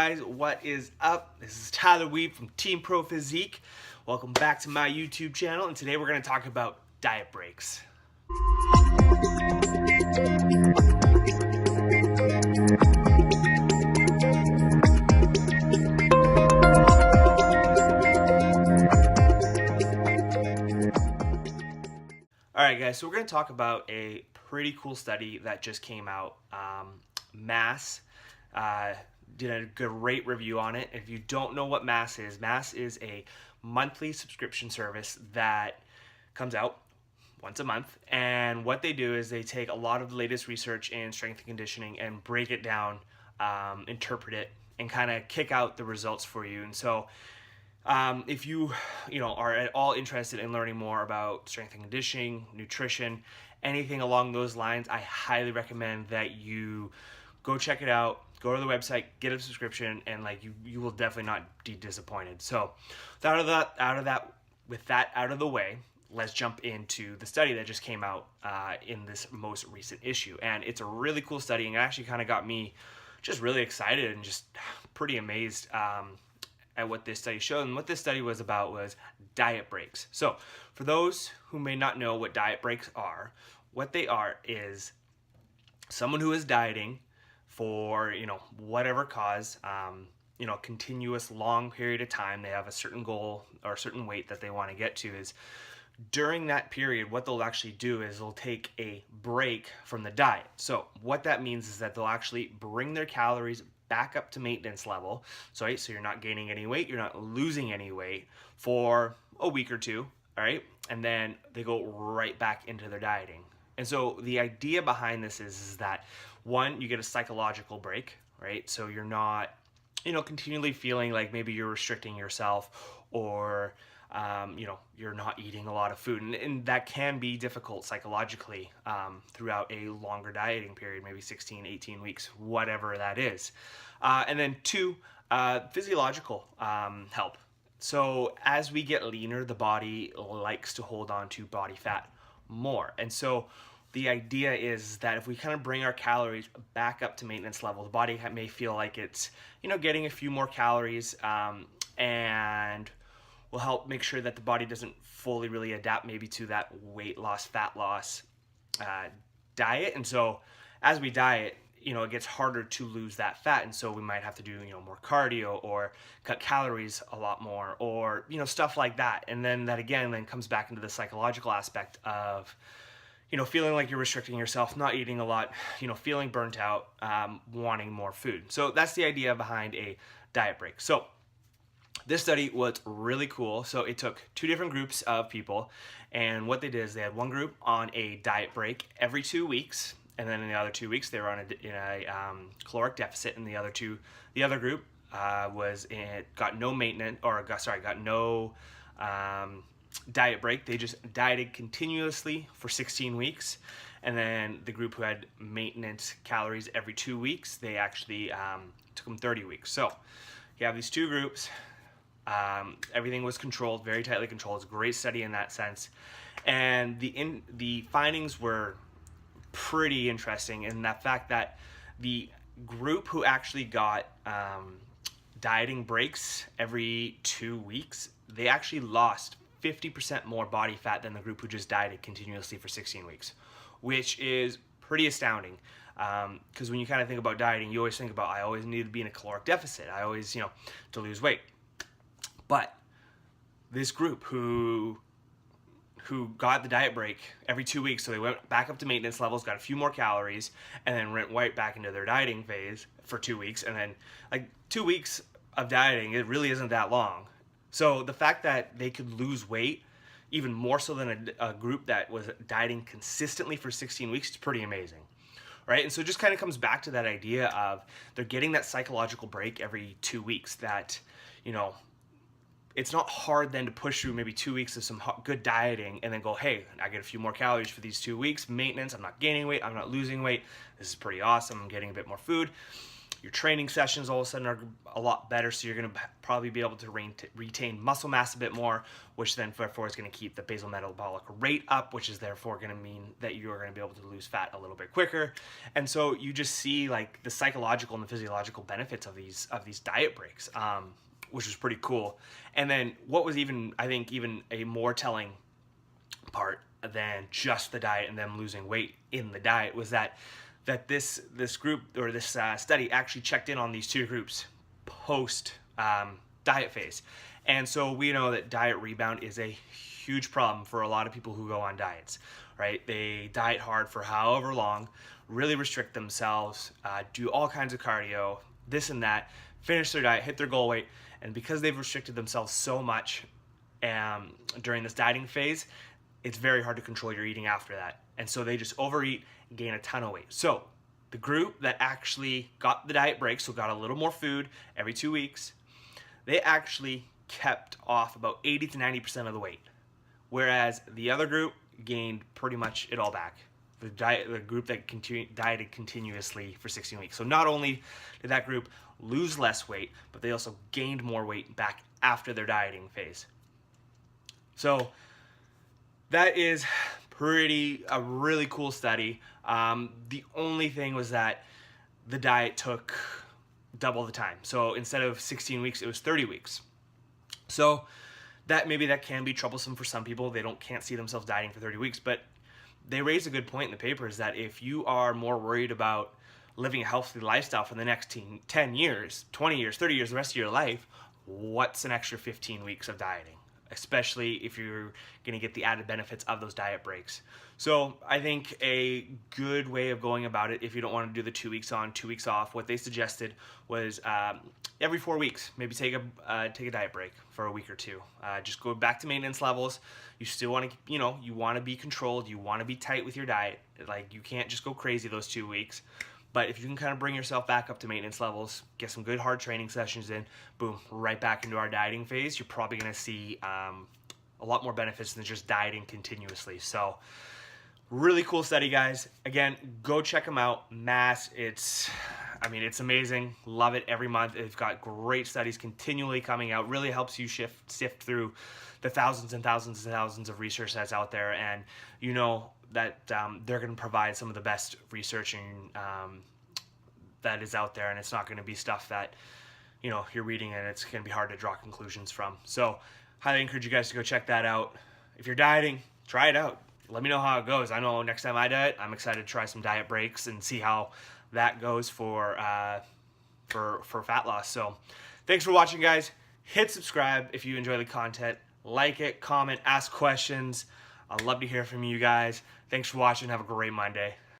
Guys, what is up? This is Tyler Weed from Team Pro Physique. Welcome back to my YouTube channel, and today we're going to talk about diet breaks. Alright guys, so we're going to talk about a pretty cool study that just came out. Mass did a great review on it. If you don't know what Mass is a monthly subscription service that comes out once a month. And what they do is they take a lot of the latest research in strength and conditioning and break it down, interpret it, and kind of kick out the results for you. And so if you are at all interested in learning more about strength and conditioning, nutrition, anything along those lines, I highly recommend that you go check it out. Go to the website, get a subscription, and you will definitely not be disappointed. So, with that out of the way, let's jump into the study that just came out in this most recent issue. And it's a really cool study, and it actually kind of got me just really excited and just pretty amazed at what this study showed. And what this study was about was diet breaks. So, for those who may not know what diet breaks are, what they are is someone who is dieting for whatever cause, continuous long period of time. They have a certain goal or a certain weight that they want to get to. Is during that period, what they'll actually do is they'll take a break from the diet. So what that means is that they'll actually bring their calories back up to maintenance level. So you're not gaining any weight, you're not losing any weight for a week or two, all right? And then they go right back into their dieting. And so the idea behind this is that, one, you get a psychological break, right? So you're not, continually feeling like maybe you're restricting yourself or, you're not eating a lot of food. And that can be difficult psychologically throughout a longer dieting period, maybe 16, 18 weeks, whatever that is. And then two, physiological help. So as we get leaner, the body likes to hold on to body fat more. And so the idea is that if we kind of bring our calories back up to maintenance level, the body may feel like it's, getting a few more calories, and will help make sure that the body doesn't fully really adapt maybe to that weight loss, fat loss diet. And so as we diet, it gets harder to lose that fat. And so we might have to do, more cardio or cut calories a lot more or, stuff like that. And then that again comes back into the psychological aspect of, feeling like you're restricting yourself, not eating a lot, feeling burnt out, wanting more food. So that's the idea behind a diet break. So this study was really cool. So it took two different groups of people, and what they did is they had one group on a diet break every 2 weeks, and then in the other 2 weeks they were on a caloric deficit, and the other group got no maintenance got no diet break. They just dieted continuously for 16 weeks. And then the group who had maintenance calories every 2 weeks, they actually took them 30 weeks. So you have these two groups. Everything was controlled, very tightly controlled. It's a great study in that sense. And the findings were pretty interesting in that fact that the group who actually got dieting breaks every 2 weeks, they actually lost 50% more body fat than the group who just dieted continuously for 16 weeks, which is pretty astounding. Because when you kind of think about dieting, you always think about, I always need to be in a caloric deficit. I always, to lose weight. But this group who got the diet break every 2 weeks, so they went back up to maintenance levels, got a few more calories, and then went right back into their dieting phase for 2 weeks. And then 2 weeks of dieting, it really isn't that long. So the fact that they could lose weight even more so than a group that was dieting consistently for 16 weeks is pretty amazing, right? And so it just kind of comes back to that idea of they're getting that psychological break every 2 weeks that, it's not hard then to push through maybe 2 weeks of some good dieting and then go, hey, I get a few more calories for these 2 weeks, maintenance, I'm not gaining weight, I'm not losing weight, this is pretty awesome, I'm getting a bit more food. Your training sessions all of a sudden are a lot better, so you're going to probably be able to retain muscle mass a bit more, which then therefore is going to keep the basal metabolic rate up, which is therefore going to mean that you're going to be able to lose fat a little bit quicker. And so you just see like the psychological and the physiological benefits of these diet breaks, which was pretty cool. And then what was even, I think, even a more telling part than just the diet and them losing weight in the diet was that this group, or this study, actually checked in on these two groups post diet phase. And so we know that diet rebound is a huge problem for a lot of people who go on diets, right? They diet hard for however long, really restrict themselves, do all kinds of cardio, this and that, finish their diet, hit their goal weight, and because they've restricted themselves so much during this dieting phase, it's very hard to control your eating after that. And so they just overeat and gain a ton of weight. So the group that actually got the diet break, so got a little more food every 2 weeks, they actually kept off about 80 to 90% of the weight. Whereas the other group gained pretty much it all back. The group that dieted continuously for 16 weeks. So not only did that group lose less weight, but they also gained more weight back after their dieting phase. So that is a really cool study. The only thing was that the diet took double the time. So instead of 16 weeks, it was 30 weeks. So that can be troublesome for some people. They can't see themselves dieting for 30 weeks, but they raised a good point in the paper, is that if you are more worried about living a healthy lifestyle for the next 10 years, 20 years, 30 years, the rest of your life, what's an extra 15 weeks of dieting? Especially if you're going to get the added benefits of those diet breaks. So I think a good way of going about it, if you don't want to do the 2 weeks on, 2 weeks off, what they suggested was every 4 weeks, maybe take a diet break for a week or two. Just go back to maintenance levels. You still want to, you want to be controlled. You want to be tight with your diet. Like, you can't just go crazy those 2 weeks. But if you can kind of bring yourself back up to maintenance levels, get some good hard training sessions in, boom, right back into our dieting phase, you're probably going to see a lot more benefits than just dieting continuously. So really cool study, guys. Again, go check them out. Mass, it's amazing. Love it every month. They've got great studies continually coming out. Really helps you sift through the thousands and thousands and thousands of research that's out there, and that they're going to provide some of the best researching that is out there, and it's not going to be stuff that you're reading and it's going to be hard to draw conclusions from. So highly encourage you guys to go check that out. If you're dieting, try it out. Let me know how it goes. I know next time I diet, I'm excited to try some diet breaks and see how that goes for fat loss. So thanks for watching, guys. Hit subscribe if you enjoy the content. Like it, comment, ask questions. I'd love to hear from you guys. Thanks for watching. Have a great Monday.